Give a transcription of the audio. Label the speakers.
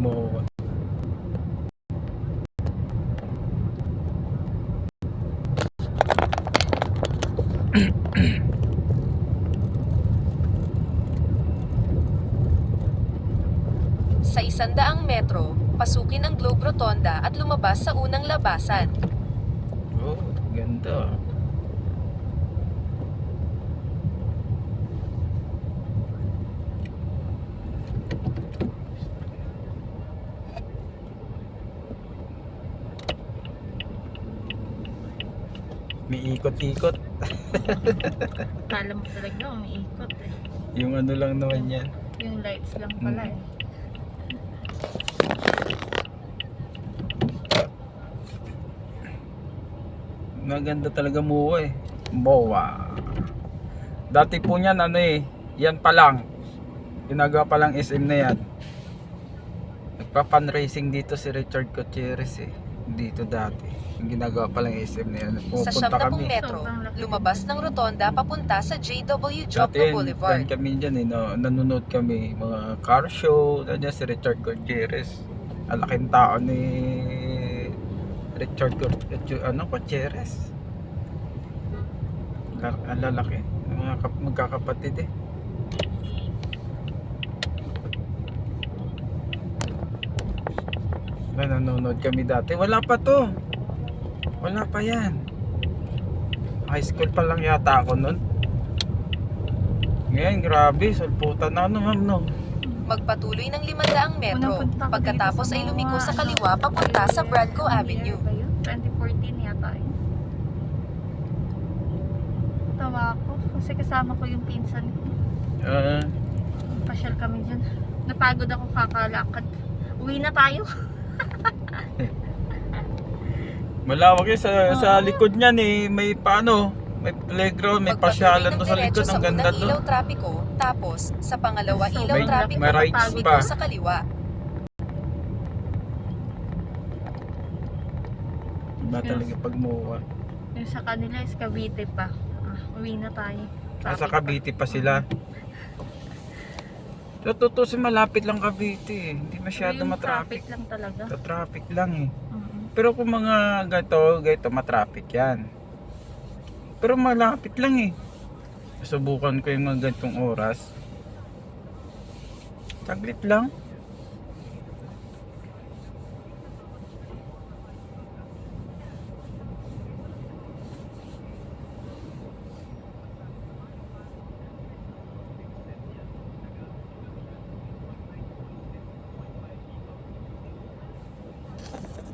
Speaker 1: mo.
Speaker 2: Sa 100 metro, pasukin ang Globe Rotonda at lumabas sa unang labasan.
Speaker 1: Oh, ganda. May ikot-ikot.
Speaker 3: Kala mo talaga umiikot eh.
Speaker 1: Yung ano lang naman yan.
Speaker 3: Yung lights lang pala eh.
Speaker 1: Maganda talaga MOA eh. MOA. Dati po niyan ano eh, yan pa lang. Ginagawa pa lang SM na yan. Nagpa-fundraising dito si Richard Gutierrez eh. Dito dati. Yung ginagawa pa lang SM na yan.
Speaker 2: Sa
Speaker 1: Pupunta
Speaker 2: 70
Speaker 1: kami.
Speaker 2: metro, lumabas ng Rotonda papunta sa J.W.
Speaker 1: Dati
Speaker 2: Jocno
Speaker 1: yan,
Speaker 2: Boulevard.
Speaker 1: kami dyan eh. No, nanonood kami. Mga car show. Nandiyan si Richard Gutierrez. Alaking tao ni Richard Gutierrez. Ang lalaki. Mga magkakapatid eh. Nanonood kami dati. Wala pa to. Wala pa yan. High school pa lang yata ako nun. Ngayon, grabe. Sulputan na ano, ma'am, no?
Speaker 2: Magpatuloy ng 500 metro.
Speaker 3: Punta ka
Speaker 2: Pagkatapos
Speaker 3: dito sa
Speaker 2: ay lumiko
Speaker 3: mga
Speaker 2: sa kaliwa papunta sa Bradco Avenue.
Speaker 3: Ba yun? 2014 yata yun. Tawa ako kasi kasama ko yung pinsan ko. Pasyal kami dyan. Napagod ako kakalakad. Uwi na tayo.
Speaker 1: Malawak eh. Sa likod niyan eh. May paano? May playground, may pasyalan doon sa likod. Ang ganda
Speaker 2: unang
Speaker 1: doon.
Speaker 2: ilaw trapiko, tapos sa pangalawa
Speaker 3: So,
Speaker 2: ilaw
Speaker 1: may-
Speaker 2: trapiko,
Speaker 1: may rides
Speaker 2: lumiko
Speaker 1: pa.
Speaker 2: sa kaliwa.
Speaker 1: Iba talaga pag MOA.
Speaker 3: Yung sa kanila is Cavite pa. Uwi na tayo.
Speaker 1: Nasa Cavite pa sila. So, tutusin malapit lang Cavite eh. Hindi masyado
Speaker 3: Yung
Speaker 1: matraffic.
Speaker 3: traffic lang talaga.
Speaker 1: Sa traffic lang eh.
Speaker 3: Mhm.
Speaker 1: Pero kung mga ganito matraffic yan. Pero malapit lang eh. Subukan ko yung mga ganitong oras. Saglit lang.